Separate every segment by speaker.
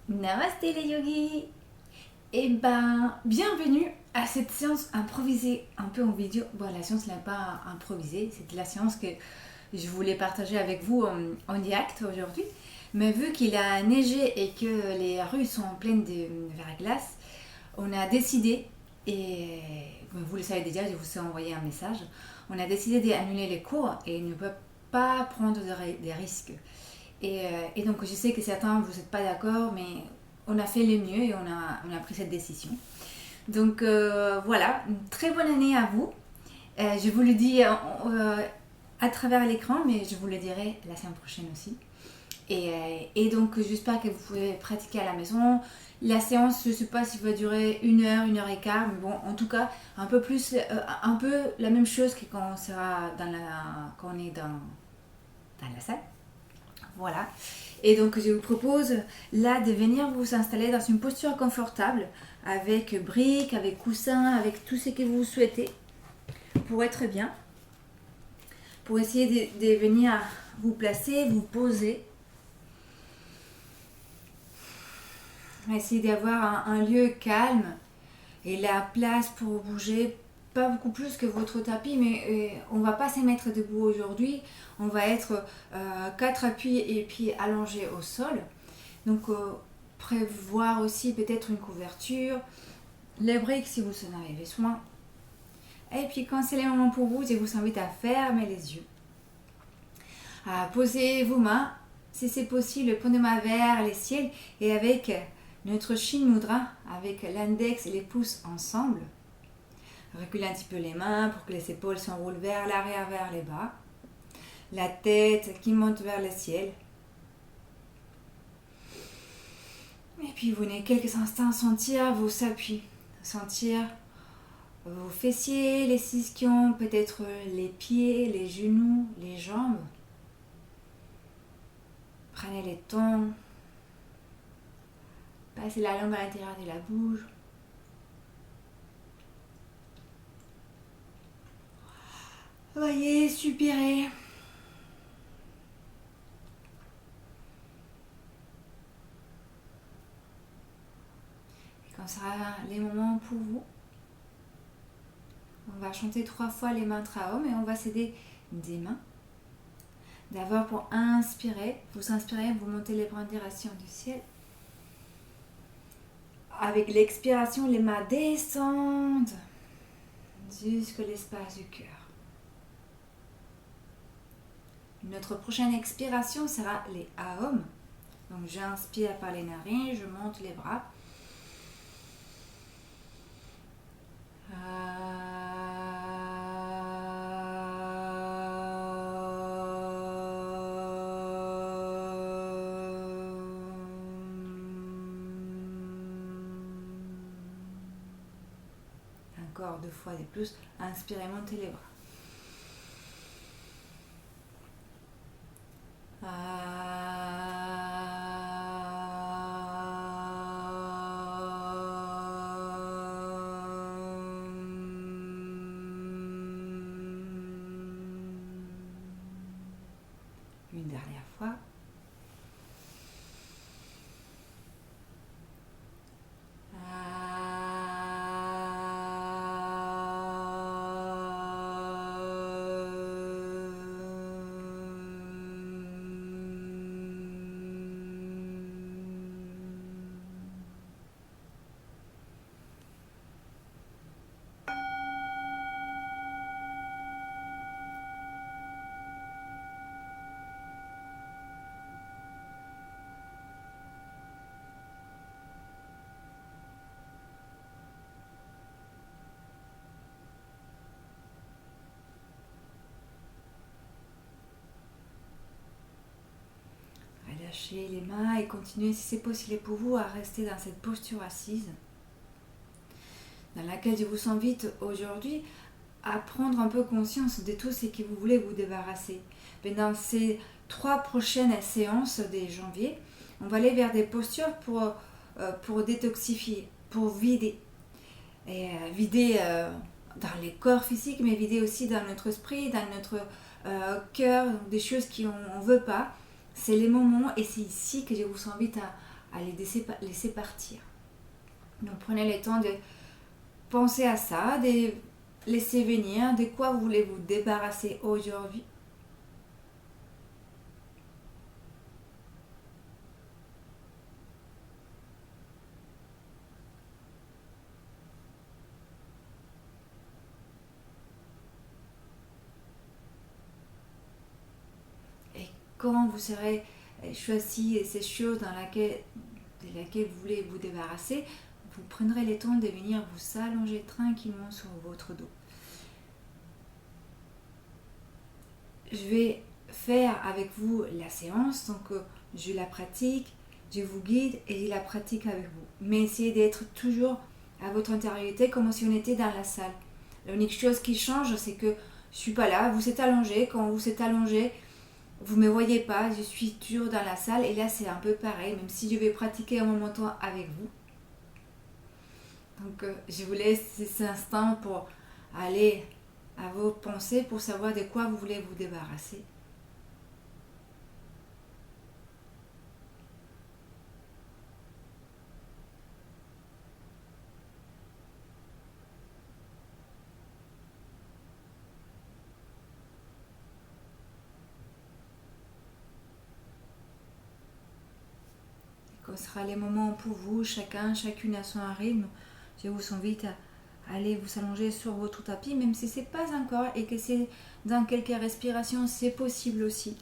Speaker 1: Namasté les yogis. Bienvenue à cette séance improvisée un peu en vidéo. Bon, la séance n'est pas improvisée, c'était la séance que je voulais partager avec vous en direct aujourd'hui. Mais vu qu'il a neigé et que les rues sont pleines de verglas, on a décidé, et vous le savez déjà, je vous ai envoyé un message, on a décidé d'annuler les cours et ne peut pas prendre des risques. Et donc je sais que certains vous n'êtes pas d'accord, mais on a fait le mieux et on a pris cette décision. Donc voilà, une très bonne année à vous. Je vous le dis à travers l'écran, mais je vous le dirai la semaine prochaine aussi. Et donc j'espère que vous pouvez pratiquer à la maison. La séance, je ne sais pas si va durer une heure et quart, mais bon, en tout cas, un peu plus, un peu la même chose que quand on sera quand on est dans la salle. Voilà. Et donc je vous propose là de venir vous installer dans une posture confortable avec briques, avec coussins, avec tout ce que vous souhaitez pour être bien. Pour essayer de venir vous placer, vous poser. Essayer d'avoir un lieu calme et la place pour bouger pas beaucoup plus que votre tapis, mais on va pas se mettre debout aujourd'hui. On va être quatre appuis et puis allongés au sol. Donc prévoir aussi peut-être une couverture, les briques si vous en avez besoin. Et puis quand c'est le moment pour vous, je vous invite à fermer les yeux, à poser vos mains, si c'est possible, prenez main vers le ciel et avec notre Shin Mudra, avec l'index et les pouces ensemble. Reculez un petit peu les mains pour que les épaules s'enroulent vers l'arrière, vers les bas. La tête qui monte vers le ciel. Et puis vous venez quelques instants sentir vos appuis, sentir vos fessiers, les ischions, peut-être les pieds, les genoux, les jambes. Prenez les temps, passez la langue à l'intérieur de la bouche. Voyez, soupirez. Et quand sera les moments pour vous, on va chanter 3 fois les mantras Om et on va s'aider des mains. D'abord pour inspirer, vous inspirez, vous montez les bras en direction du ciel. Avec l'expiration, les mains descendent jusqu'à l'espace du cœur. Notre prochaine expiration sera les Aum. Donc j'inspire par les narines, je monte les bras. Encore 2 fois de plus. Inspirez, montez les bras. Une dernière fois. Relâchez les mains et continuez si c'est possible pour vous à rester dans cette posture assise dans laquelle je vous invite aujourd'hui à prendre un peu conscience de tout ce que vous voulez vous débarrasser. Mais dans ces 3 prochaines séances de janvier, on va aller vers des postures pour détoxifier, pour vider. Et vider dans les corps physiques, mais vider aussi dans notre esprit, dans notre cœur, des choses qu'on ne veut pas. C'est les moments et c'est ici que je vous invite à les laisser partir. Donc prenez le temps de penser à ça, de laisser venir, de quoi vous voulez vous débarrasser aujourd'hui. Et quand vous serez choisi ces choses de laquelle vous voulez vous débarrasser, vous prendrez le temps de venir vous allonger tranquillement sur votre dos. Je vais faire avec vous la séance, donc je la pratique, je vous guide et je la pratique avec vous. Mais essayez d'être toujours à votre intériorité comme si on était dans la salle. L'unique chose qui change, c'est que je suis pas là, vous êtes allongé. Quand vous êtes allongé, vous me voyez pas, je suis toujours dans la salle et là c'est un peu pareil, même si je vais pratiquer un moment avec vous. Donc je vous laisse cet instant pour aller à vos pensées pour savoir de quoi vous voulez vous débarrasser. Quand sera les moments pour vous, chacune à son rythme, je vous invite à aller vous allonger sur votre tapis, même si ce n'est pas encore et que c'est dans quelques respirations, c'est possible aussi.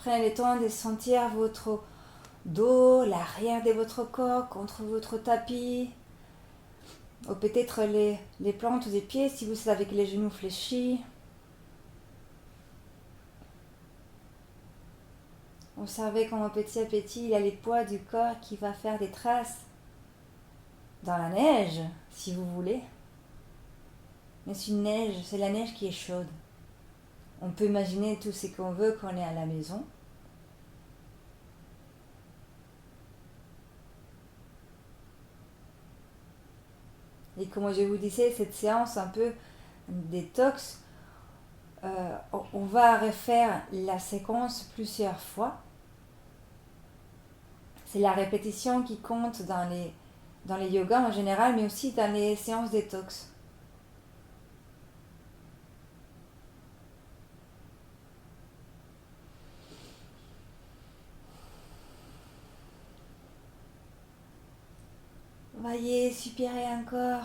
Speaker 1: Prenez le temps de sentir votre dos, l'arrière de votre corps contre votre tapis. Ou peut-être les plantes des pieds si vous êtes avec les genoux fléchis. Observez comment petit à petit il y a les poids du corps qui va faire des traces dans la neige, si vous voulez. Mais c'est la neige qui est chaude. On peut imaginer tout ce qu'on veut quand on est à la maison. Et comme je vous disais, cette séance un peu détox, on va refaire la séquence plusieurs fois. C'est la répétition qui compte dans les yogas en général, mais aussi dans les séances détox. Veuillez expirer encore.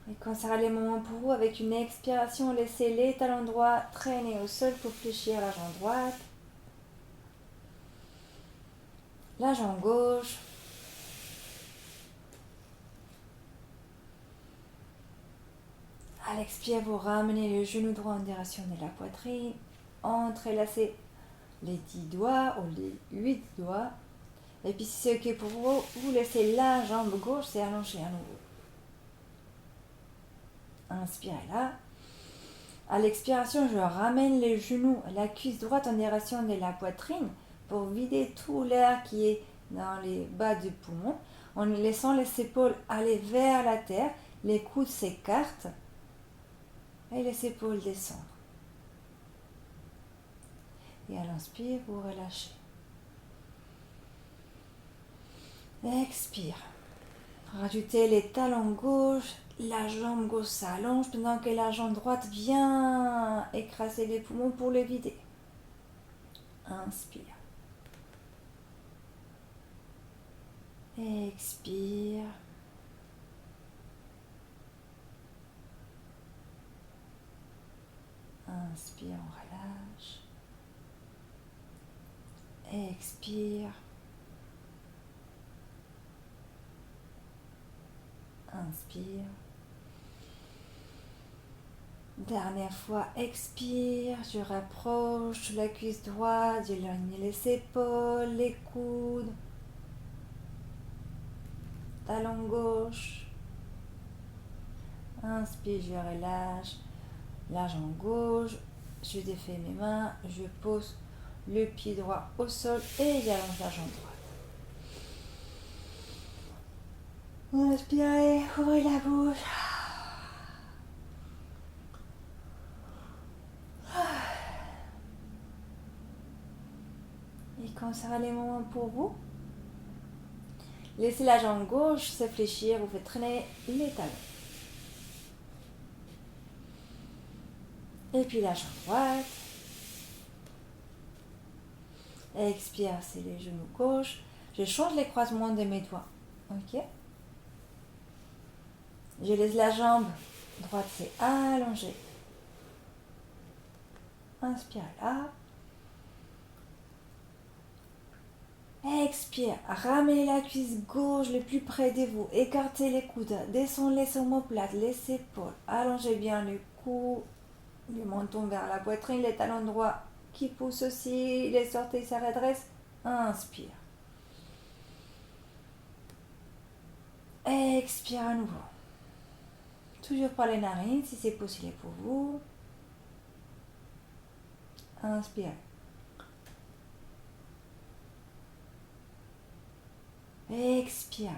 Speaker 1: Et quand ça sera le moment pour vous, avec une expiration, laissez les talons droits traîner au sol pour fléchir la jambe droite. La jambe gauche. À l'expire, vous ramenez le genou droit en direction de la poitrine. Entrelacez les 10 doigts ou les 8 doigts. Et puis si c'est ok pour vous, vous laissez la jambe gauche s'allonger à nouveau. Inspirez là. À l'expiration, je ramène les genoux, la cuisse droite en direction de la poitrine pour vider tout l'air qui est dans les bas du poumon, en laissant les épaules aller vers la terre, les coudes s'écartent et les épaules descendent. Et à l'inspire, vous relâchez. Expire. Rajoutez les talons gauche, la jambe gauche s'allonge pendant que la jambe droite vient écraser les poumons pour les vider. Inspire. Expire. Inspire, on relâche. Expire. Inspire. Dernière fois, expire. Je rapproche la cuisse droite, j'éloigne les épaules, les coudes. Talon gauche. Inspire, je relâche la jambe gauche. Je défais mes mains. Je pose le pied droit au sol et j'allonge la jambe droite. Inspirez, ouvrez la bouche. Et quand sera les moments pour vous, laissez la jambe gauche s'infléchir, vous faites traîner les talons. Et puis la jambe droite. Expire, c'est les genoux gauche. Je change les croisements de mes doigts. Ok. Je laisse la jambe droite, c'est allongé. Inspire là. Expire, ramenez la cuisse gauche le plus près de vous. Écartez les coudes, descendez les omoplates, les épaules. Allongez bien le cou, le menton vers la poitrine, les talons droits qui poussent aussi, les orteils se redressent. Inspire. Expire à nouveau. Toujours par les narines si c'est possible pour vous. Inspire. Expire.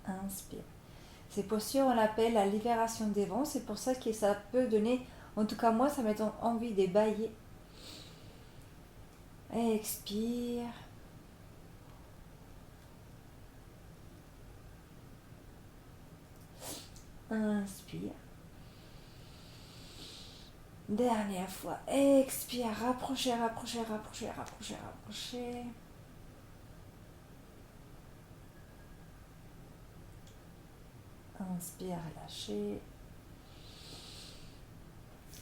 Speaker 1: Inspire. Ces postures, on l'appelle la libération des vents. C'est pour ça que ça peut donner, en tout cas moi, ça me donne envie de bâiller. Expire. Inspire. Dernière fois. Expire. Rapprochez, rapprochez, rapprochez, rapprochez, rapprochez. Inspire, relâchez.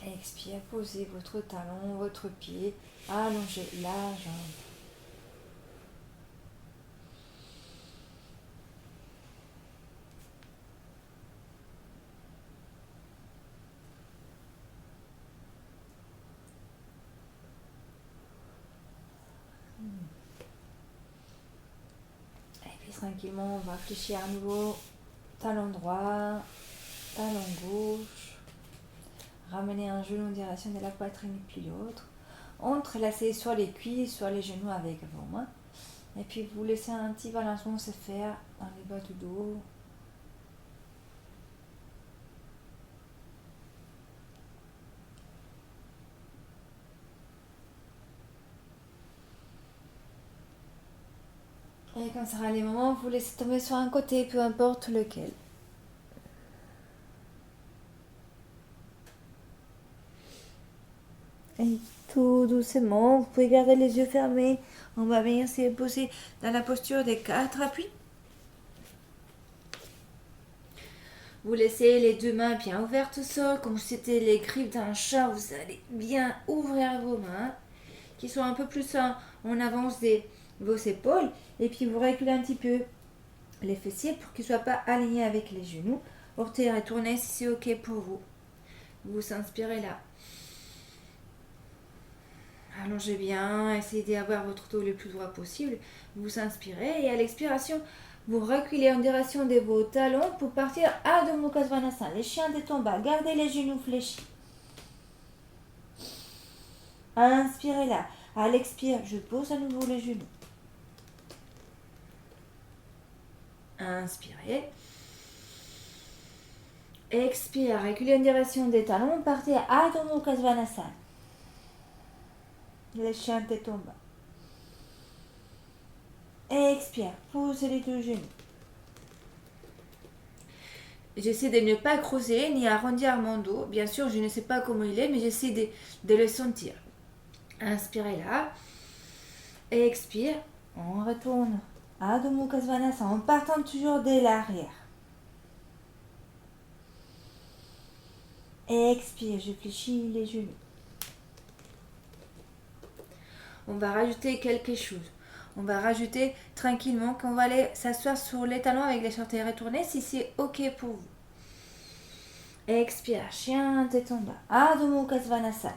Speaker 1: Expire, posez votre talon, votre pied. Allongez la jambe. Et puis tranquillement, on va fléchir à nouveau. Talon droit, talon gauche. Ramenez un genou en direction de la poitrine puis l'autre. Entrelacez soit les cuisses, soit les genoux avec vos mains. Et puis vous laissez un petit balancement se faire dans les bas du dos. Et quand sera les moments, vous laissez tomber sur un côté, peu importe lequel. Et tout doucement, vous pouvez garder les yeux fermés. On va venir se poser dans la posture des 4 appuis. Vous laissez les deux mains bien ouvertes au sol, comme si c'était les griffes d'un chat. Vous allez bien ouvrir vos mains, qui sont un peu plus en avance de vos épaules. Et puis vous reculez un petit peu les fessiers pour qu'ils ne soient pas alignés avec les genoux. Orteils retournés si c'est ok pour vous. Vous inspirez là. Allongez bien, essayez d'avoir votre dos le plus droit possible. Vous inspirez et à l'expiration, vous reculez en direction de vos talons pour partir à Adho Mukha Svanasana. Les chiens de tomba, gardez les genoux fléchis. Inspirez là. À l'expire, je pose à nouveau les genoux. Inspirez. Expire, reculez en direction des talons, partez à Adho Mukha Svanasana. Les chiens de tomba. Expire, posez les deux genoux. J'essaie de ne pas creuser ni arrondir mon dos. Bien sûr, je ne sais pas comment il est, mais j'essaie de le sentir. Inspirez là. Expire. On retourne à Adho Mukha Svanasana en partant toujours de l'arrière. Expire, je fléchis les genoux. On va rajouter quelque chose. On va rajouter tranquillement qu'on va aller s'asseoir sur les talons avec les orteils retournés si c'est ok pour vous. Expire, chien de tomba. Adho Mukha Svanasana.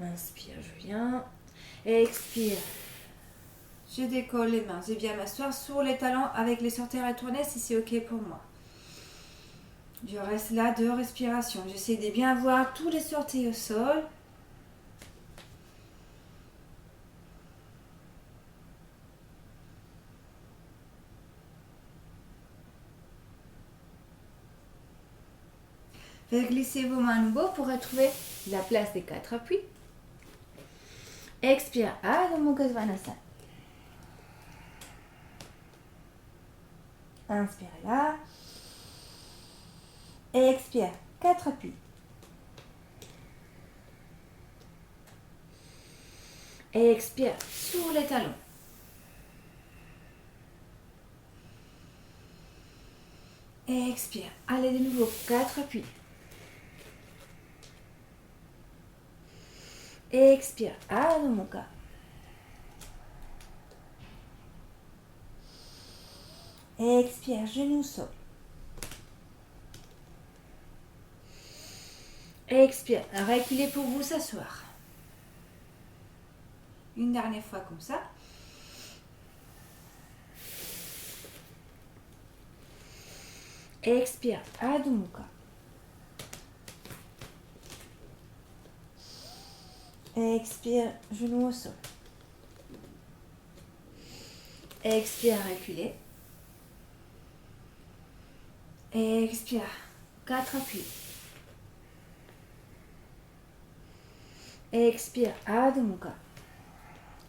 Speaker 1: Inspire, je viens. Expire. Je décolle les mains. Je viens m'asseoir sur les talons avec les orteils retournés si c'est ok pour moi. Je reste là, 2 respirations. J'essaie de bien voir tous les orteils au sol. Faites glisser vos mains à nouveau pour retrouver la place des 4 appuis. Expire, Adho Mukha Svanasana. Inspirez là. Expire, 4 appuis. Expire sur les talons. Expire, allez de nouveau, 4 appuis. Expire, Adho Mukha. Expire, genou sol. Expire, reculez pour vous s'asseoir. Une dernière fois comme ça. Expire, Adho Mukha. Expire, genou au sol. Expire, reculez. Expire, 4 appuis. Expire, Adho Mukha.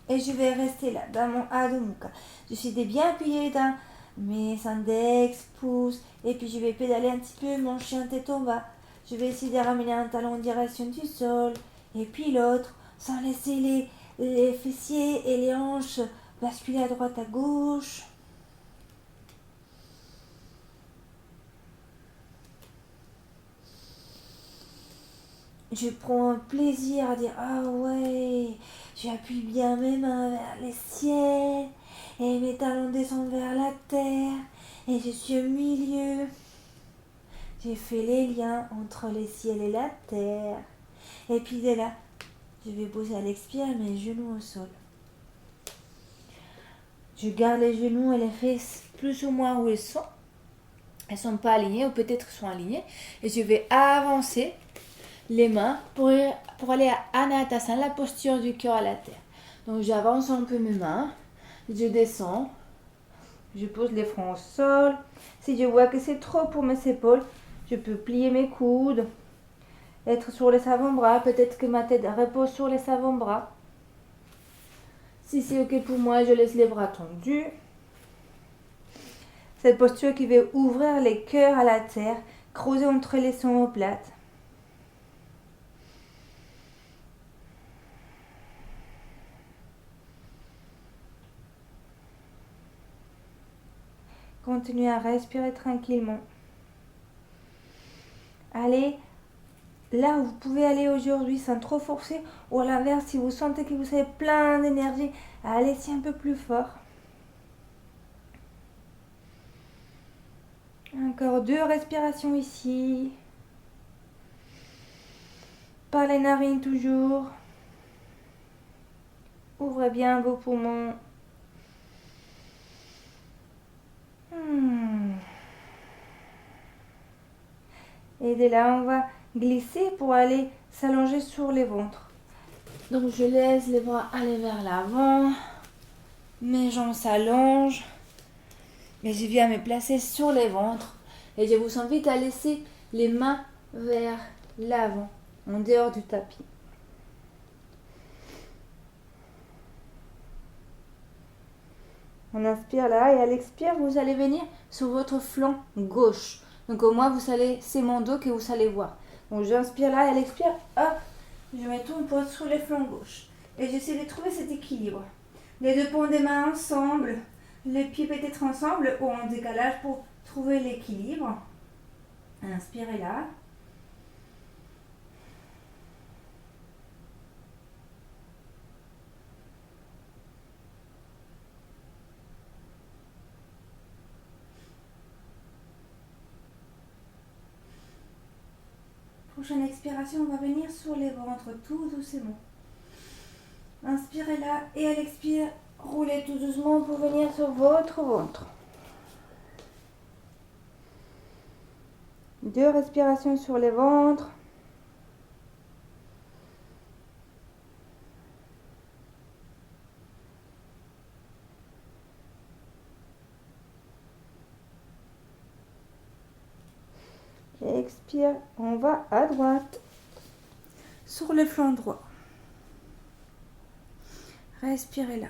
Speaker 1: Et je vais rester là, dans mon Adho Mukha. J'essaie de bien appuyer dans mes index, pouces. Et puis je vais pédaler un petit peu mon chien tête en bas. Je vais essayer de ramener un talon en direction du sol. Et puis l'autre, sans laisser les fessiers et les hanches basculer à droite à gauche. Je prends un plaisir à dire ah ouais, j'appuie bien mes mains vers les ciels et mes talons descendent vers la terre et je suis au milieu. J'ai fait les liens entre les ciels et la terre. Et puis dès là, je vais poser à l'expire mes genoux au sol. Je garde les genoux et les fesses plus ou moins où ils sont. Elles ne sont pas alignées ou peut-être sont alignées. Et je vais avancer les mains pour aller à Anatasana, la posture du cœur à la terre. Donc j'avance un peu mes mains, je descends, je pose les fronts au sol. Si je vois que c'est trop pour mes épaules, je peux plier mes coudes, être sur les avant-bras, peut-être que ma tête repose sur les avant-bras. Si c'est ok pour moi, je laisse les bras tendus. Cette posture qui va ouvrir les cœurs à la terre, creuser entre les omoplates. Continuez à respirer tranquillement. Allez là où vous pouvez aller aujourd'hui sans trop forcer, ou à l'inverse, si vous sentez que vous avez plein d'énergie, allez-y un peu plus fort. Encore 2 respirations ici. Par les narines toujours. Ouvrez bien vos poumons. Et de là, on va glisser pour aller s'allonger sur les ventres. Donc je laisse les bras aller vers l'avant. Mes jambes s'allongent. Et je viens me placer sur les ventres. Et je vous invite à laisser les mains vers l'avant, en dehors du tapis. On inspire là et à l'expire, vous allez venir sur votre flanc gauche. Donc au moins, c'est mon dos que vous allez voir. Donc j'inspire là et à l'expire, hop, je mets tout mon poids sur le flanc gauche. Et j'essaie de trouver cet équilibre. Les 2 paumes des mains ensemble, les pieds peut-être ensemble ou en décalage pour trouver l'équilibre. Inspirez là. Prochaine expiration, on va venir sur les ventres tout doucement. Inspirez là et à l'expire, roulez tout doucement pour venir sur votre ventre. 2 respirations sur le ventre. Expire, on va à droite. Sur le flanc droit. Respirez là.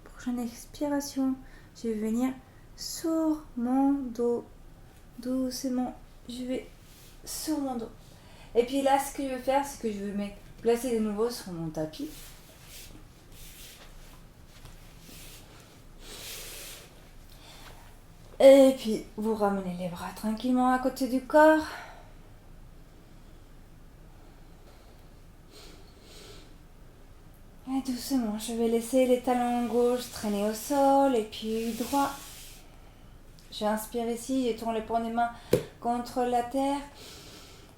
Speaker 1: Prochaine expiration, je vais venir sur mon dos. Doucement, je vais sur mon dos. Et puis là, ce que je vais faire, c'est que je vais me placer de nouveau sur mon tapis. Et puis, vous ramenez les bras tranquillement à côté du corps. Et doucement, je vais laisser les talons gauche traîner au sol et puis droit. J'inspire ici, je tourne les paumes des mains contre la terre.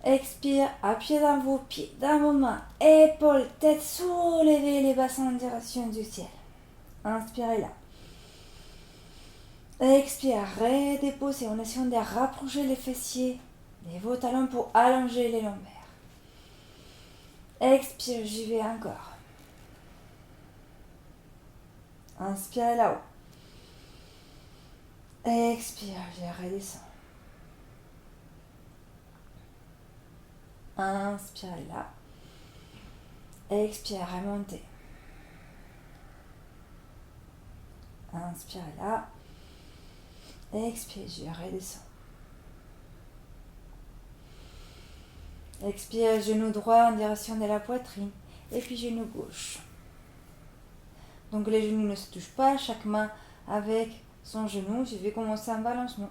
Speaker 1: Expire, appuyez dans vos pieds, dans vos mains, épaules, tête, soulevez les bassins en direction du ciel. Inspirez là. Expire, redéposez en essayant de rapprocher les fessiers de vos talons pour allonger les lombaires. Expire, j'y vais encore. Inspirez là-haut. Expire, je redescends. Inspirez là. Expire, remontez. Inspirez là. Expire, je redescends. Expire, genou droit en direction de la poitrine. Et puis genou gauche. Donc les genoux ne se touchent pas, chaque main avec son genou. Je vais commencer un balancement.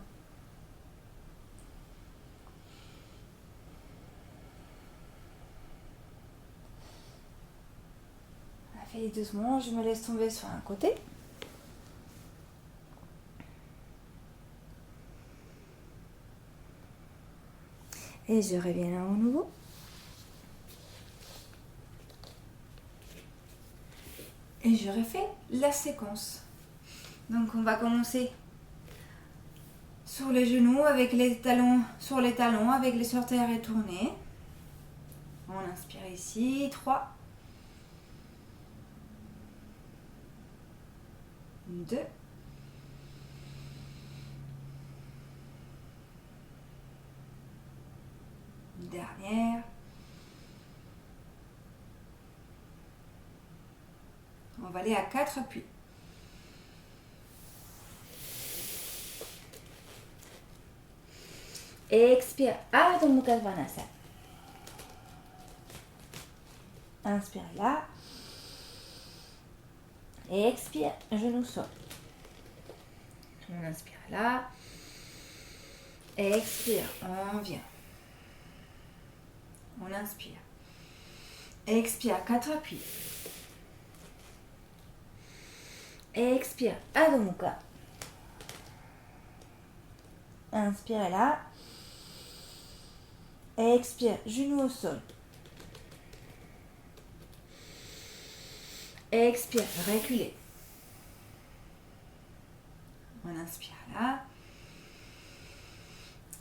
Speaker 1: Et doucement, je me laisse tomber sur un côté. Et je reviens là au nouveau. Et je refais la séquence. Donc on va commencer sur les genoux avec les talons, sur les talons avec les orteils retournés. On inspire ici, 3, 2, dernière. On va aller à 4 appuis. Expire, Adho Mukha Svanasana. Inspire là. Expire, genou sol. On inspire là. Expire, on vient. On inspire. Expire, 4 appuis. Expire, Adho Mukha. Inspire là. Expire, genou au sol. Expire, reculez. On inspire là.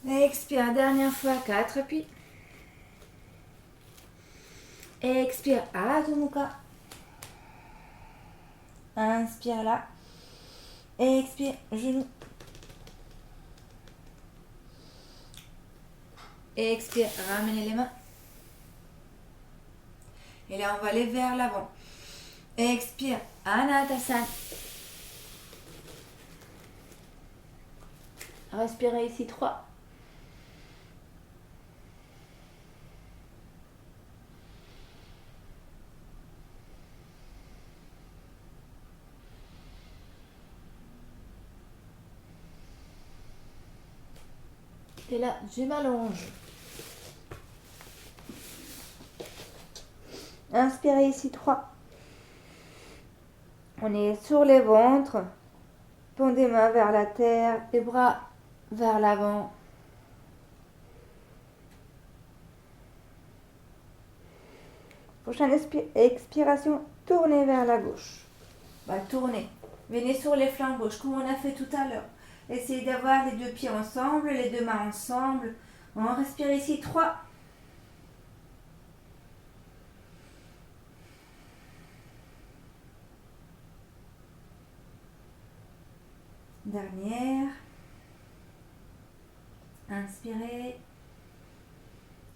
Speaker 1: Expire, dernière fois, 4 appuis. Expire, Adho Mukha. Inspire là. Expire, genou. Expire, ramenez les mains. Et là, on va aller vers l'avant. Expire, Anatasana. Respirez ici, 3. Et là, je m'allonge.
Speaker 2: Inspirez ici 3. On est sur les ventres. Pendez mains vers la terre, les bras vers l'avant. Prochaine expiration, tournez vers la gauche. Tournez. Venez sur les flancs gauche, comme on a fait tout à l'heure. Essayez d'avoir les 2 pieds ensemble, les 2 mains ensemble. On respire ici 3. Dernière. Inspirez.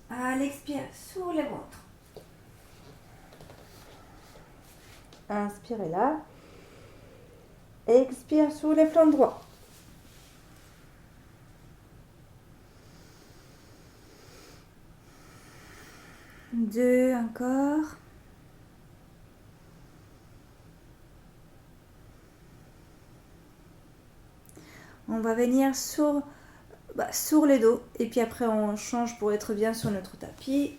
Speaker 2: À l'expire, sur les ventres. Inspirez là. Expire sur les flancs droits. 2 encore. On va venir sur les dos et puis après on change pour être bien sur notre tapis.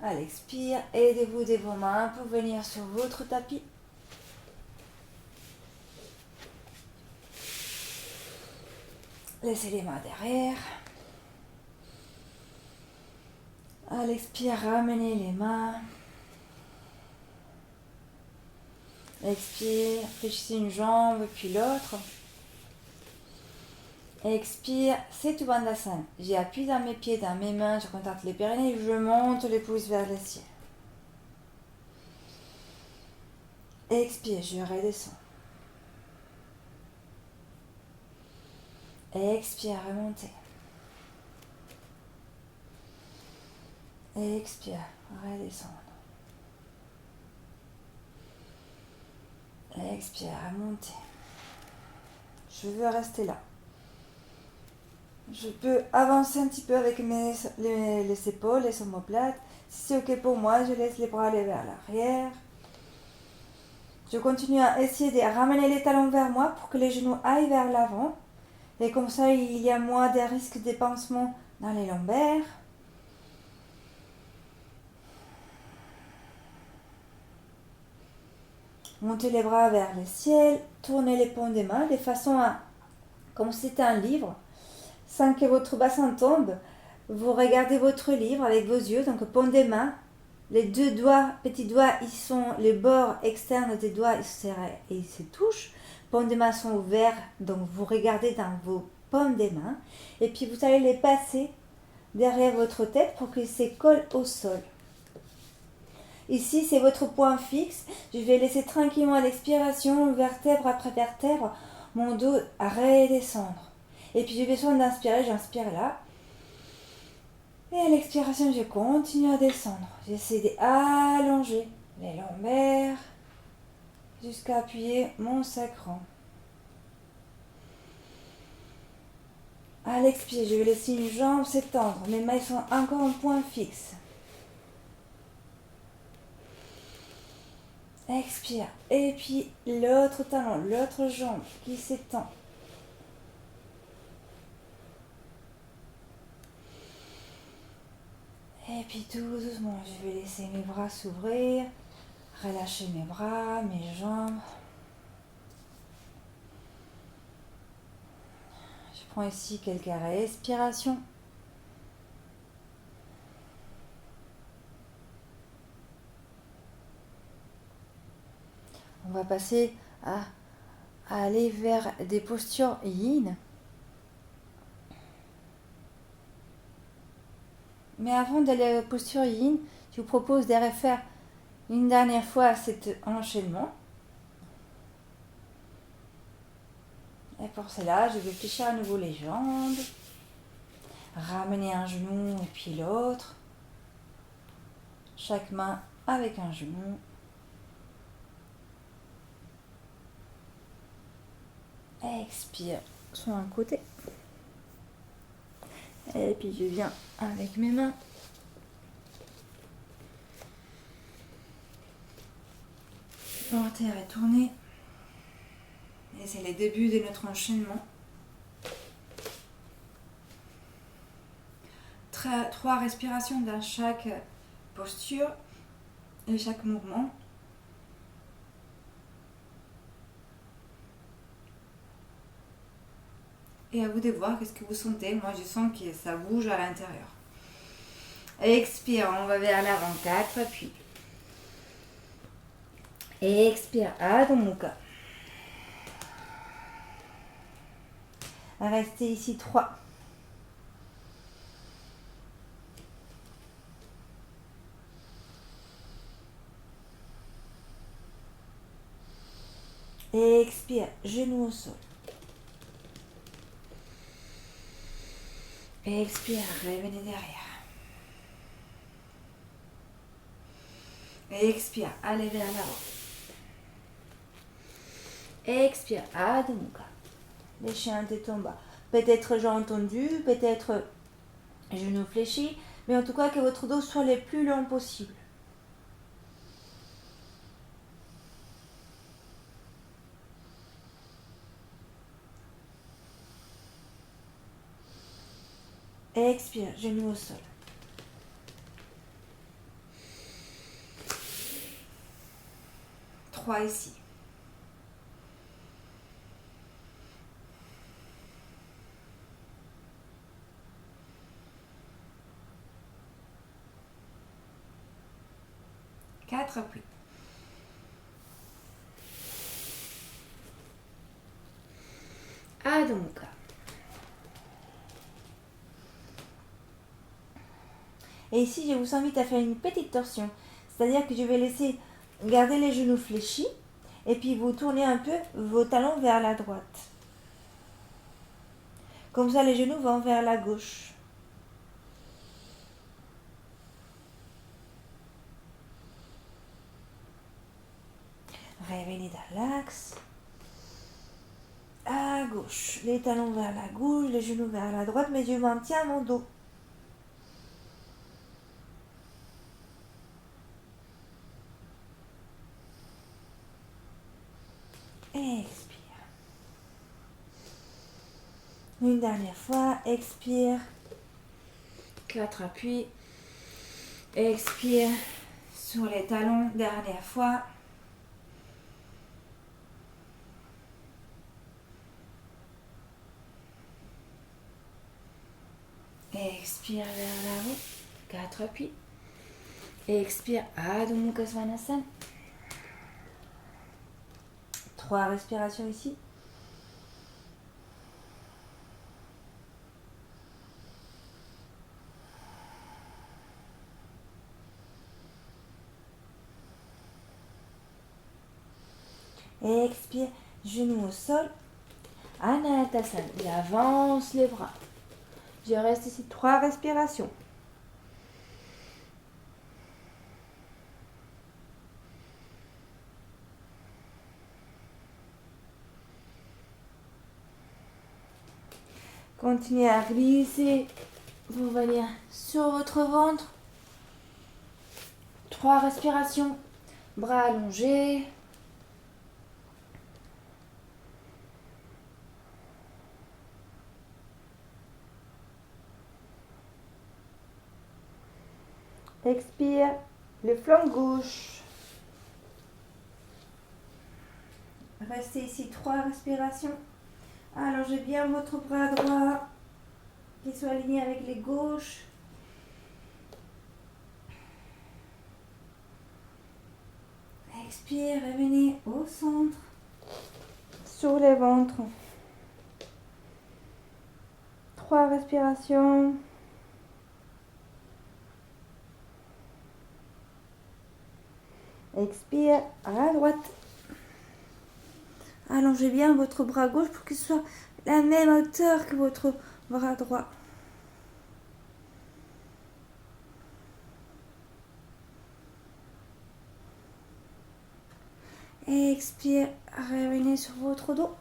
Speaker 2: À l'expire, aidez-vous de vos mains pour venir sur votre tapis. Laissez les mains derrière. À l'expire, ramenez les mains. Expire, fléchissez une jambe puis l'autre. Expire, Setu Bandhasana. J'appuie dans mes pieds, dans mes mains, je contacte les périnnées, je monte les pouces vers le ciel. Expire, je redescends. Expire, remontez. Expire, redescendre. Expire, remonter. Je veux rester là. Je peux avancer un petit peu avec les épaules, les omoplates. Si c'est ok pour moi, je laisse les bras aller vers l'arrière. Je continue à essayer de ramener les talons vers moi pour que les genoux aillent vers l'avant. Et comme ça, il y a moins de risques de pansement dans les lombaires. Montez les bras vers le ciel, tournez les paumes des mains de façon à, comme si c'était un livre, sans que votre bassin tombe. Vous regardez votre livre avec vos yeux, donc paume des mains. Les 2 doigts, petits doigts, ils sont les bords externes des doigts, ils se touchent. Paumes des mains sont ouverts, donc vous regardez dans vos paumes des mains. Et puis vous allez les passer derrière votre tête pour qu'ils se collent au sol. Ici, c'est votre point fixe. Je vais laisser tranquillement à l'expiration, vertèbre après vertèbre, mon dos à redescendre. Et puis j'ai besoin d'inspirer, j'inspire là. Et à l'expiration, je continue à descendre. J'essaie d'allonger les lombaires jusqu'à appuyer mon sacrum. À l'expire, je vais laisser une jambe s'étendre. Mes mains sont encore en point fixe. Expire. Et puis l'autre talon, l'autre jambe qui s'étend. Et puis tout doucement, je vais laisser mes bras s'ouvrir. Relâcher mes bras, mes jambes. Je prends ici quelques respirations. On va passer à aller vers des postures yin. Mais avant d'aller à la posture yin, je vous propose de refaire une dernière fois cet enchaînement. Et pour cela, je vais fléchir à nouveau les jambes. Ramener un genou et puis l'autre. Chaque main avec un genou. Expire sur un côté. Et puis je viens avec mes mains. Porter et tourner. Et c'est le début de notre enchaînement. trois respirations dans chaque posture et chaque mouvement. Et à vous de voir qu'est-ce que vous sentez. Moi, je sens que ça bouge à l'intérieur. Expire, on va vers l'avant. 4 appuis. Expire, Adho Mukha. Restez ici 3. Expire, genoux au sol. Expire, revenez derrière. Expire, allez vers l'avant. Expire, Adho Mukha. Léchez un tête en bas. Peut-être jambes tendues, peut-être genoux fléchis, mais en tout cas que votre dos soit le plus long possible. Expire, genoux au sol. Trois ici. Quatre appuis. Adho Mukha. Et ici, je vous invite à faire une petite torsion. C'est-à-dire que je vais laisser garder les genoux fléchis et puis vous tournez un peu vos talons vers la droite. Comme ça, les genoux vont vers la gauche. Revenez dans l'axe. À gauche. Les talons vers la gauche, les genoux vers la droite, mais je maintiens mon dos. Expire. Une dernière fois, expire. 4 appuis. Expire sur les talons, dernière fois. Expire vers l'avant. 4 appuis. Expire, Adho Mukha Svanasana. 3 respirations ici. Expire, genoux au sol. Anatasana. J'avance les bras. Je reste ici 3 respirations. Continuez à glisser. Vous venir sur votre ventre. 3 respirations. Bras allongés. Expire, le flanc gauche. Restez ici 3 respirations. Allongez bien votre bras droit, qu'il soit aligné avec les gauches. Expire, revenez au centre, sur les ventres. 3 respirations. Expire à droite. Allongez bien votre bras gauche pour qu'il soit la même hauteur que votre bras droit. Expire, revenez sur votre dos.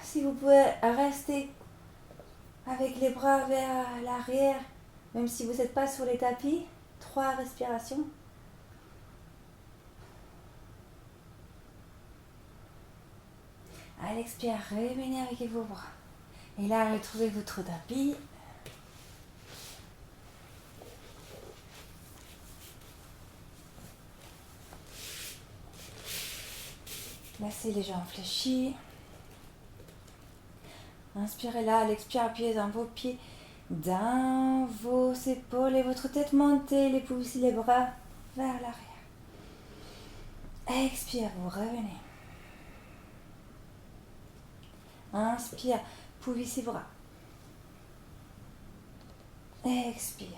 Speaker 2: Si vous pouvez rester avec les bras vers l'arrière, même si vous n'êtes pas sur les tapis, 3 respirations. À l'expire, revenez avec vos bras. Et là, retrouvez votre tapis. Laissez les jambes fléchies. Inspirez là, l'expire, appuyez dans vos pieds, dans vos épaules et votre tête montez, les pouces, les bras vers l'arrière. Expire, vous revenez. Inspire, pouvis ses bras. Expire.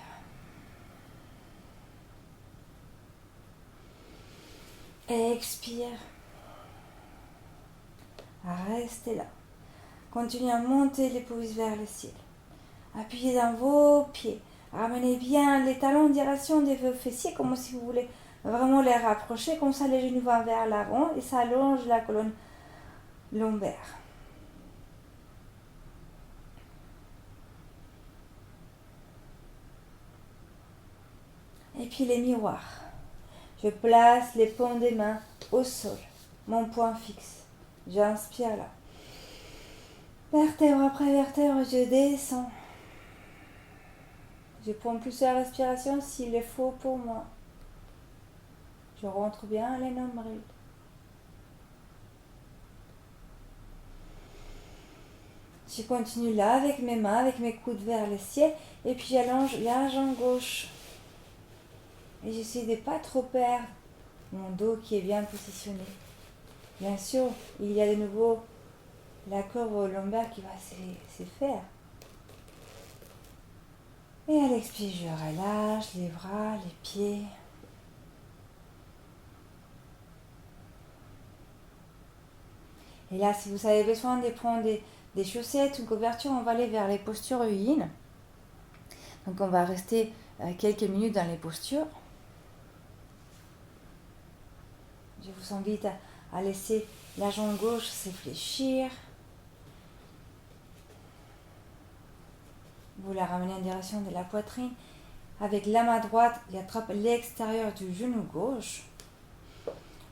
Speaker 2: Expire. Restez là. Continuez à monter les pouces vers le ciel. Appuyez dans vos pieds. Ramenez bien les talons en direction de vos fessiers, comme si vous voulez vraiment les rapprocher. Comme ça, les genoux vont vers l'avant et ça allonge la colonne lombaire. Et puis les miroirs. Je place les paumes des mains au sol, mon point fixe. J'inspire là. Vertèbre après vertèbre, je descends. Je prends plusieurs respirations s'il le faut pour moi. Je rentre bien les nombrils. Je continue là avec mes mains, avec mes coudes vers le ciel. Et puis j'allonge la jambe gauche. Et j'essaie de ne pas trop perdre mon dos qui est bien positionné. Bien sûr, il y a de nouveau la courbe lombaire qui va se faire. Et à l'expire, je relâche les bras, les pieds. Et là, si vous avez besoin de prendre des chaussettes, une couverture, on va aller vers les postures yin. Donc on va rester quelques minutes dans les postures. Je vous invite à laisser la jambe gauche s'effléchir. Vous la ramenez en direction de la poitrine. Avec la main droite, il attrape l'extérieur du genou gauche.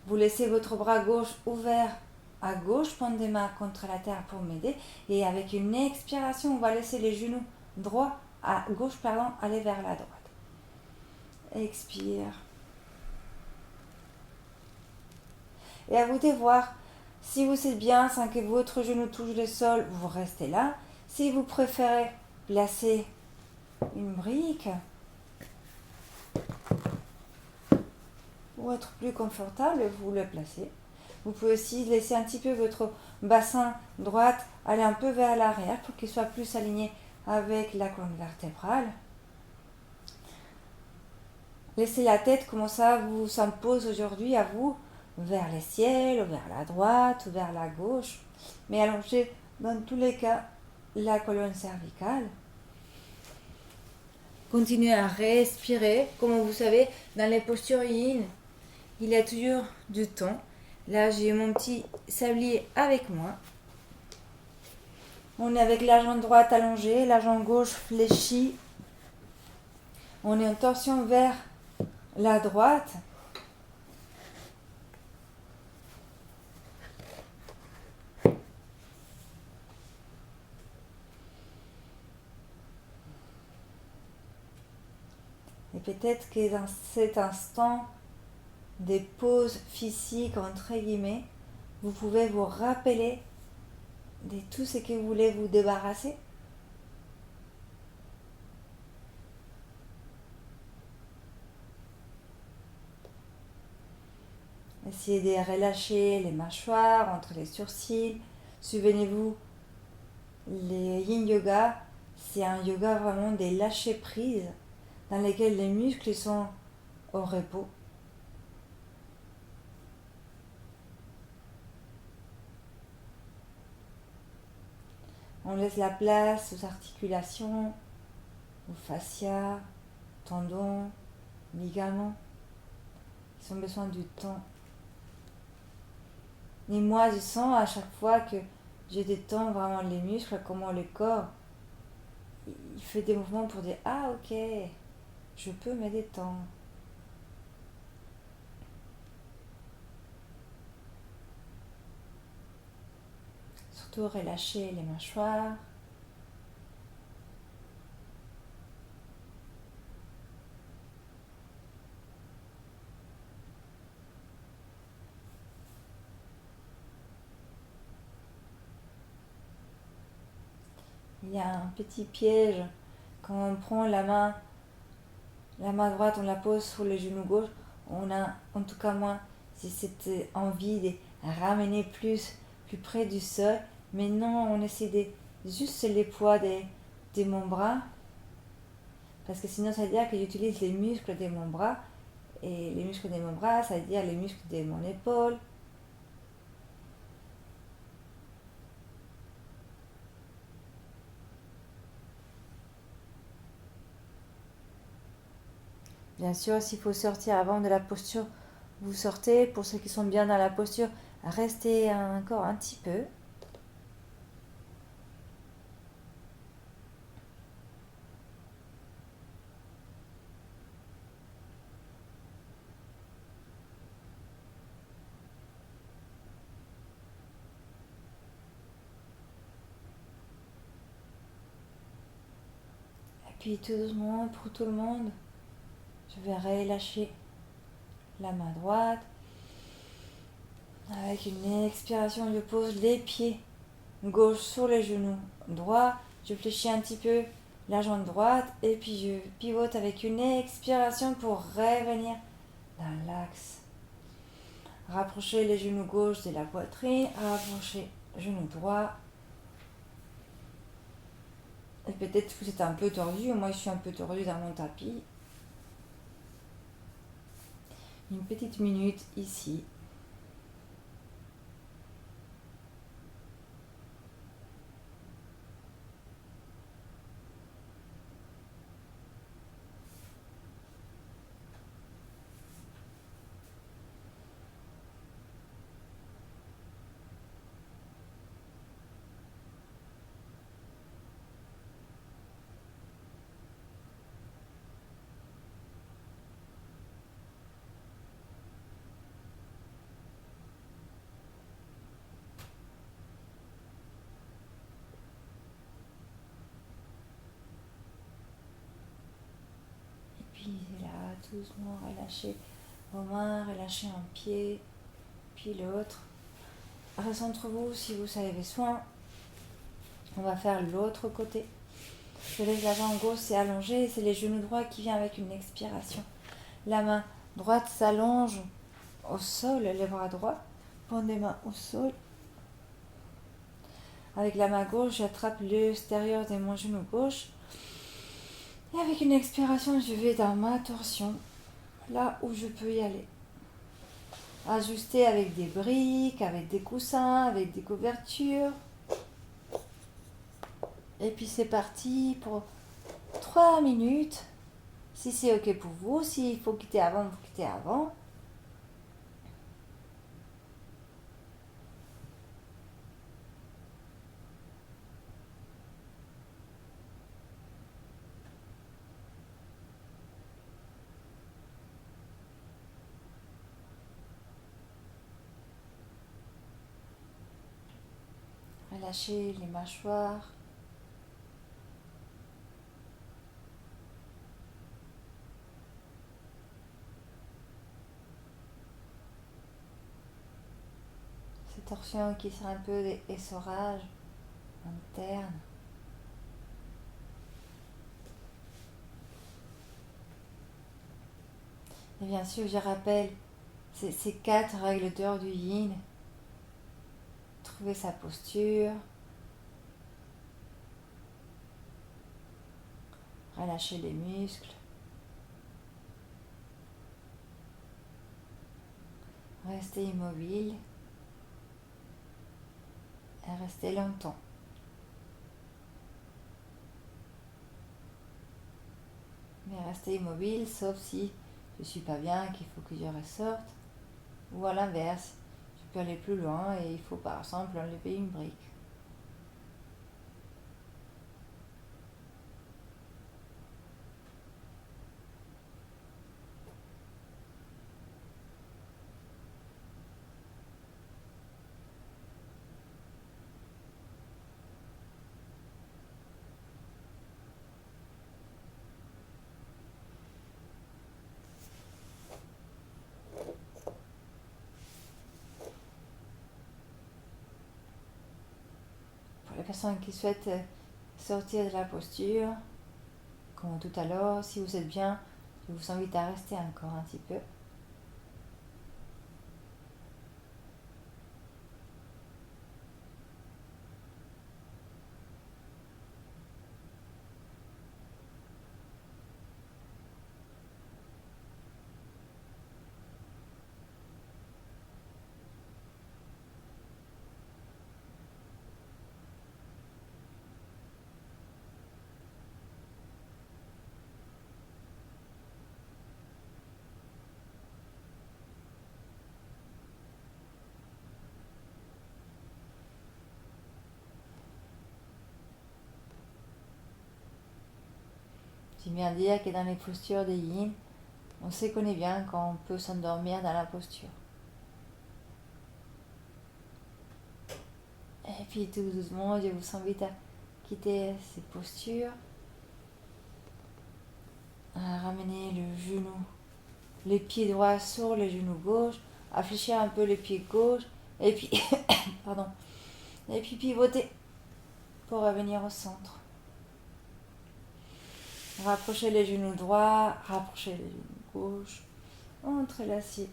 Speaker 2: Vous laissez votre bras gauche ouvert à gauche, pointe des mains contre la terre pour m'aider. Et avec une expiration, on va laisser les genoux droits à gauche, aller vers la droite. Expire. Et à vous de voir si vous êtes bien sans que votre genou touche le sol, vous restez là. Si vous préférez placer une brique ou être plus confortable, vous le placez. Vous pouvez aussi laisser un petit peu votre bassin droite aller un peu vers l'arrière pour qu'il soit plus aligné avec la colonne vertébrale. Laissez la tête comme ça vous s'impose aujourd'hui à vous vers le ciel, ou vers la droite, ou vers la gauche, mais allongez dans tous les cas la colonne cervicale. Continuez à respirer. Comme vous savez, dans les postures yin, il y a toujours du temps. Là, j'ai mon petit sablier avec moi. On est avec la jambe droite allongée, la jambe gauche fléchie. On est en torsion vers la droite. Et peut-être que dans cet instant des pauses physiques, entre guillemets, vous pouvez vous rappeler de tout ce que vous voulez vous débarrasser. Essayez de relâcher les mâchoires entre les sourcils. Souvenez-vous, les yin yoga, c'est un yoga vraiment des lâcher prise dans lesquels les muscles sont au repos. On laisse la place aux articulations, aux fascias, tendons, ligaments. Ils ont besoin du temps. Et moi, je sens à chaque fois que je détends vraiment les muscles, comment le corps, il fait des mouvements pour dire « Ah, ok, je peux me détendre ». Surtout relâcher les mâchoires. il y a un petit piège. Quand on prend la main droite, on la pose sur le genou gauche, on a, en tout cas moi, c'est cette envie de ramener plus près du sol. Mais non, on essaie de juste les poids de mon bras. Parce que sinon, ça veut dire que j'utilise les muscles de mon bras. Et les muscles de mon bras, ça veut dire les muscles de mon épaule. Bien sûr, s'il faut sortir avant de la posture, vous sortez. Pour ceux qui sont bien dans la posture, restez encore un petit peu. Et puis tout doucement, pour tout le monde, je vais relâcher la main droite. Avec une expiration, je pose les pieds gauche sur les genoux droit. Je fléchis un petit peu la jambe droite et puis je pivote avec une expiration pour revenir dans l'axe. Rapprochez les genoux gauche de la poitrine, rapprochez le genou droit. Et peut-être que vous êtes un peu tordu, moi je suis un peu tordu dans mon tapis. Une petite minute ici. Puis là, tout doucement, relâchez vos mains, relâchez un pied, puis l'autre. Recentrez-vous si vous avez besoin. On va faire l'autre côté. Je laisse la jambe gauche s'est allongée, c'est les genoux droits qui viennent avec une expiration. La main droite s'allonge au sol, les bras droits, pont des mains au sol. Avec la main gauche, j'attrape l'extérieur de mon genou gauche. Et avec une expiration, je vais dans ma torsion, là où je peux y aller. Ajuster avec des briques, avec des coussins, avec des couvertures. Et puis c'est parti pour 3 minutes. Si c'est ok pour vous, s'il faut quitter avant, vous quittez avant. Relâchez les mâchoires. Cette torsion qui sera un peu d'essorage interne. Et bien sûr, je rappelle ces 4 règles d'or du yin. Trouver sa posture. Relâcher les muscles. Rester immobile. Et rester longtemps. Mais rester immobile, sauf si je suis pas bien, qu'il faut que je ressorte. Ou à l'inverse, je peux aller plus loin et il faut par exemple enlever une brique. Pour les personnes qui souhaitent sortir de la posture, comme tout à l'heure. Si vous êtes bien, je vous invite à rester encore un petit peu. J'aime bien dire que dans les postures de Yin, on sait qu'on est bien quand on peut s'endormir dans la posture. Et puis tout doucement, je vous invite à quitter ces postures, à ramener le genou, les pieds droits sur le genou gauche, à fléchir un peu le pied gauche, et puis, pardon, et puis pivoter pour revenir au centre. Rapprochez les genoux droits, rapprochez les genoux gauches, entrelacez.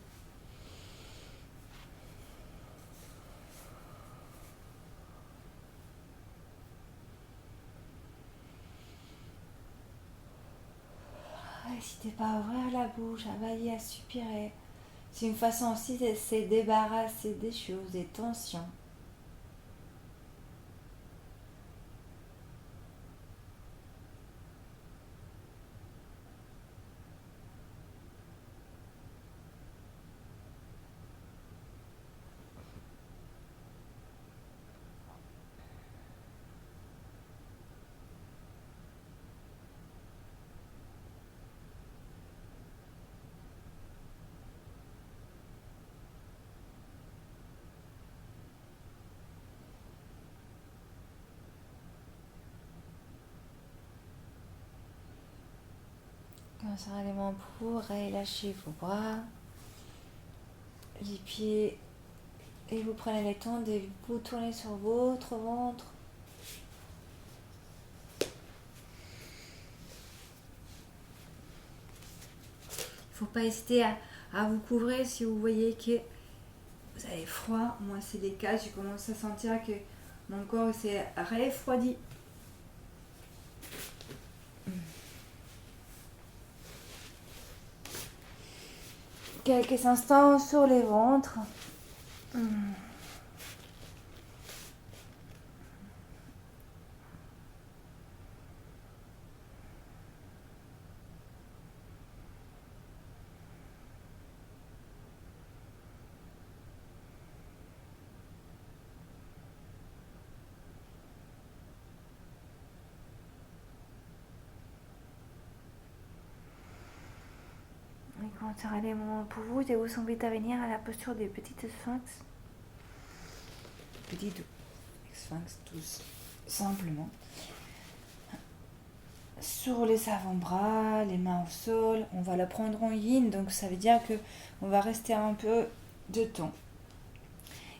Speaker 2: N'hésitez pas à ouvrir la bouche, à bailler, à soupirer. C'est une façon aussi de se débarrasser des choses, des tensions. Comme ça, les mains pour relâcher vos bras, les pieds, et vous prenez le temps de vous tourner sur votre ventre. Il ne faut pas hésiter à vous couvrir si vous voyez que vous avez froid. Moi, c'est le cas, je commence à sentir que mon corps s'est refroidi. Quelques instants sur les ventres. Et quand sera les moments pour vous, je vous invite à venir à la posture des petites sphinx. Petites sphinx, tous simplement. Sur les avant-bras, les mains au sol, on va la prendre en yin, donc ça veut dire que on va rester un peu de temps.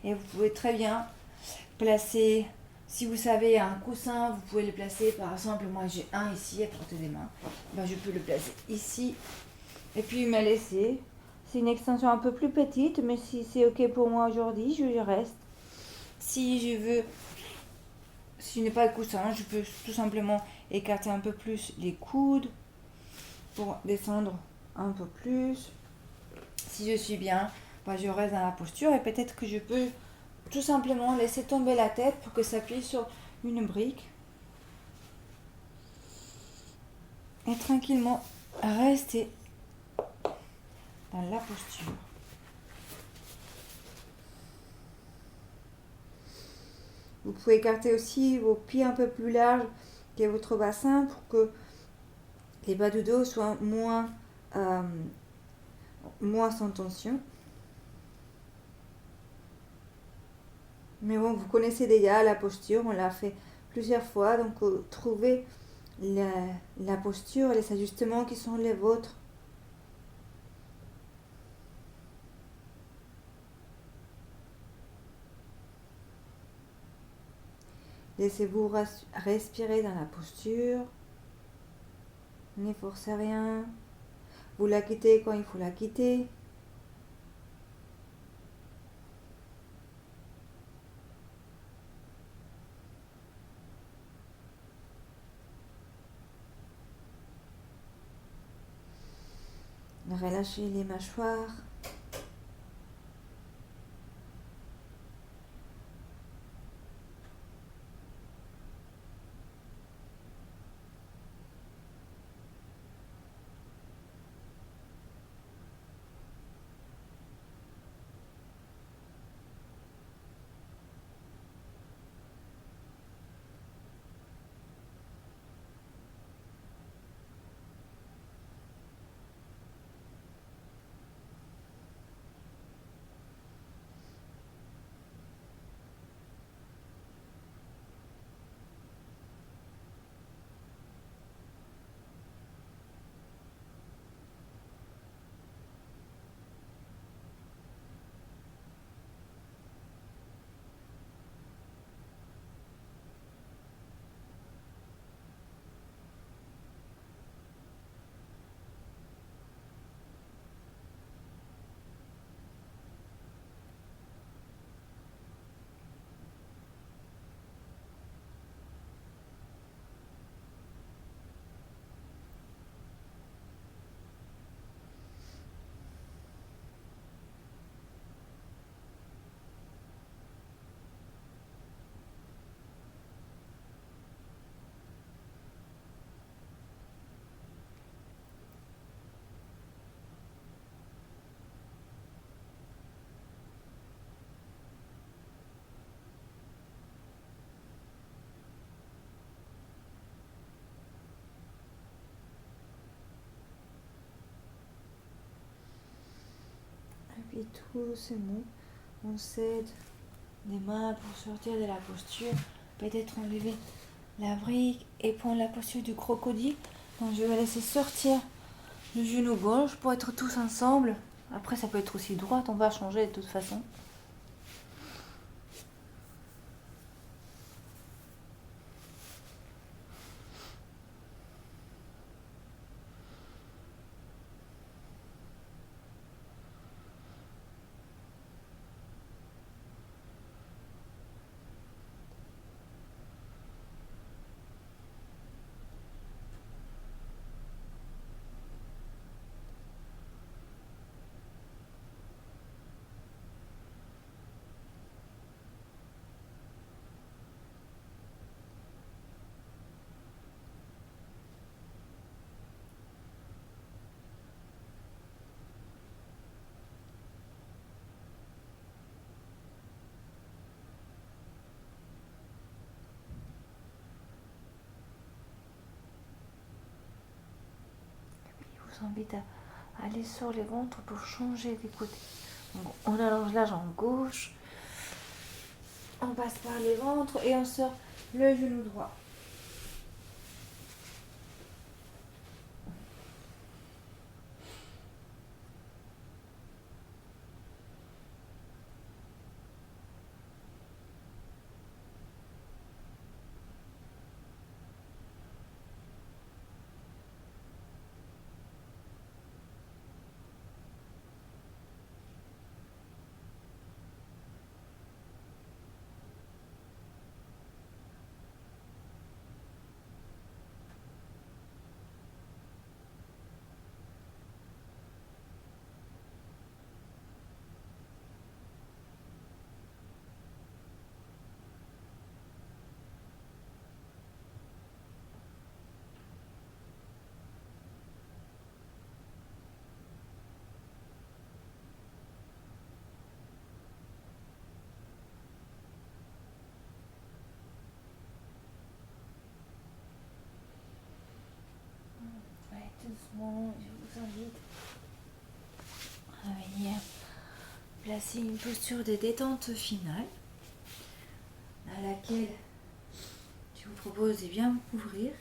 Speaker 2: Et vous pouvez très bien placer, si vous savez un coussin, vous pouvez le placer, par exemple, moi j'ai un ici à portée des mains, ben, je peux le placer ici, et puis me laisser. C'est une extension un peu plus petite, mais si c'est ok pour moi aujourd'hui, je reste. Si je n'ai pas de coussin, je peux tout simplement écarter un peu plus les coudes pour descendre un peu plus. Si je suis bien, ben je reste dans la posture et peut-être que je peux tout simplement laisser tomber la tête pour que ça appuie sur une brique. Et tranquillement rester dans la posture. Vous pouvez écarter aussi vos pieds un peu plus larges que votre bassin pour que les bas de dos soient moins sans tension. Mais bon, vous connaissez déjà la posture, on l'a fait plusieurs fois, donc trouvez la posture et les ajustements qui sont les vôtres. Laissez-vous respirer dans la posture. Ne forcez rien. Vous la quittez quand il faut la quitter. Relâchez les mâchoires. Et puis tout doucement, on cède les mains pour sortir de la posture. Peut-être enlever la brique et prendre la posture du crocodile. Donc je vais laisser sortir le genou gauche pour être tous ensemble. Après ça peut être aussi droite, on va changer de toute façon. Je vous invite à aller sur les ventres pour changer des côtés. Donc, on allonge la jambe gauche, on passe par les ventres et on sort le genou droit. Doucement, je vous invite à venir placer une posture de détente finale à laquelle je vous propose de bien vous couvrir.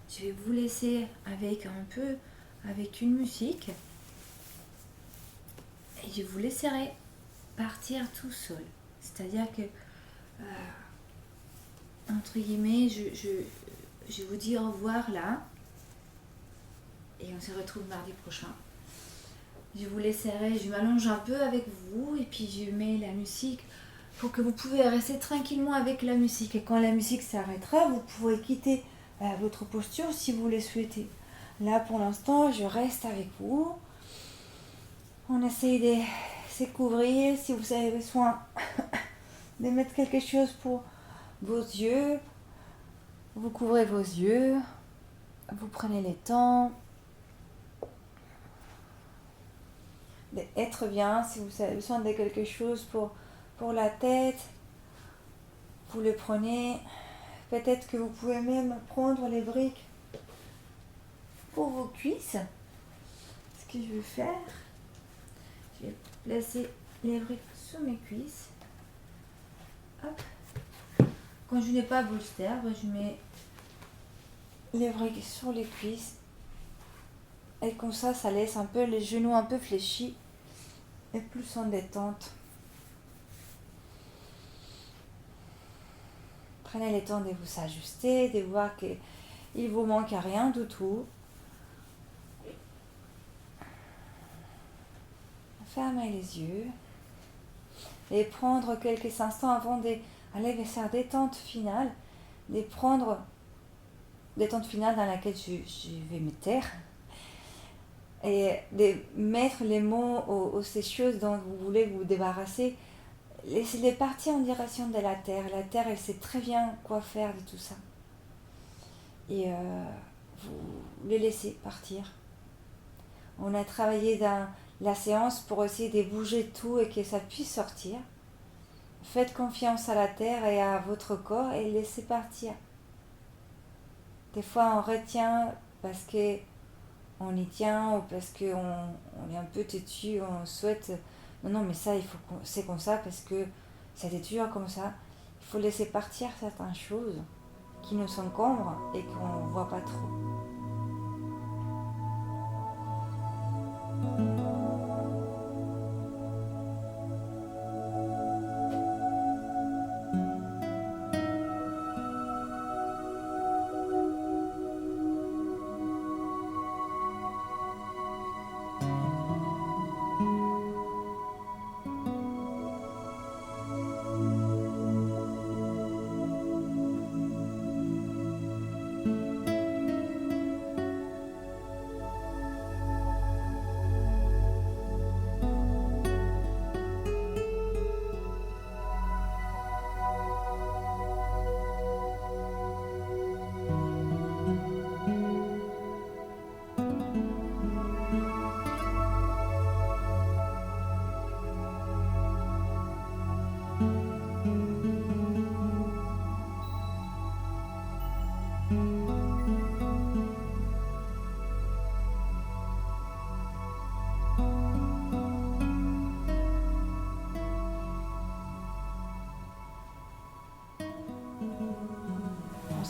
Speaker 2: Je vais vous laisser avec une musique et je vous laisserai partir tout seul. C'est-à-dire que
Speaker 1: entre guillemets, je vous dis au revoir là. Et on se retrouve mardi prochain. Je vous laisserai, je m'allonge un peu avec vous et puis je mets la musique pour que vous pouvez rester tranquillement avec la musique. Et quand la musique s'arrêtera, vous pourrez quitter votre posture si vous le souhaitez. Là, pour l'instant, je reste avec vous. On essaye de se couvrir. Si vous avez besoin de mettre quelque chose pour vos yeux, vous couvrez vos yeux. Vous prenez le temps d'être bien. Si vous avez besoin de quelque chose pour la tête, vous le prenez. Peut-être que vous pouvez même prendre les briques pour vos cuisses. Ce que je vais faire, je vais placer les briques sur mes cuisses. Hop. Quand je n'ai pas bolster, je mets les briques sur les cuisses. Et comme ça laisse un peu les genoux un peu fléchis et plus en détente. Prenez le temps de vous ajuster, de voir qu'il vous manque à rien du tout. Fermez les yeux et prendre quelques instants avant d'aller vers cette détente finale, de prendre détente finale dans laquelle je vais me taire et de mettre les mots aux ces choses dont vous voulez vous débarrasser. Laissez-les partir en direction de la terre. La terre, elle sait très bien quoi faire de tout ça. Et vous les laissez partir. On a travaillé dans la séance pour essayer de bouger tout et que ça puisse sortir. Faites confiance à la terre et à votre corps et laissez partir. Des fois, on retient parce qu'on y tient ou parce qu'on est un peu têtu, on souhaite... Non, mais ça, c'est comme ça parce que c'était toujours comme ça. Il faut laisser partir certaines choses qui nous encombrent et qu'on ne voit pas trop.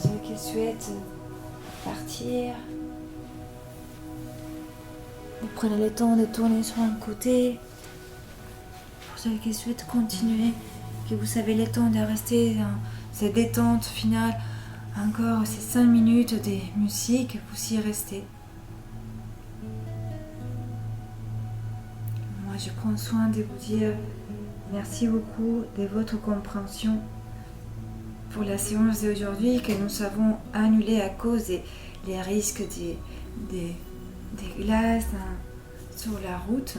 Speaker 1: Ceux qui souhaitent partir, vous prenez le temps de tourner sur un côté. Pour ceux qui souhaitent continuer, que vous avez le temps de rester dans cette détente finale, encore ces 5 minutes de musique, vous y restez. Moi, je prends soin de vous dire merci beaucoup de votre compréhension pour la séance d'aujourd'hui que nous avons annulée à cause des risques des glaces sur la route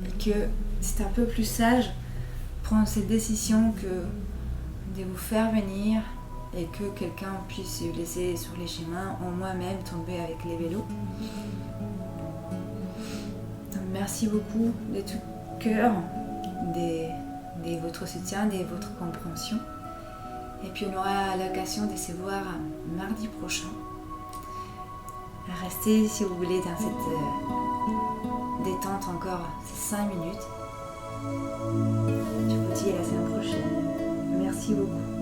Speaker 1: et que c'est un peu plus sage prendre cette décision que de vous faire venir et que quelqu'un puisse se blesser sur les chemins ou moi-même tomber avec les vélos. Donc, merci beaucoup de tout cœur de votre soutien, de votre compréhension. Et puis on aura l'occasion de se voir mardi prochain. Restez si vous voulez dans cette détente encore ces 5 minutes. Je vous dis à la semaine prochaine. Merci beaucoup.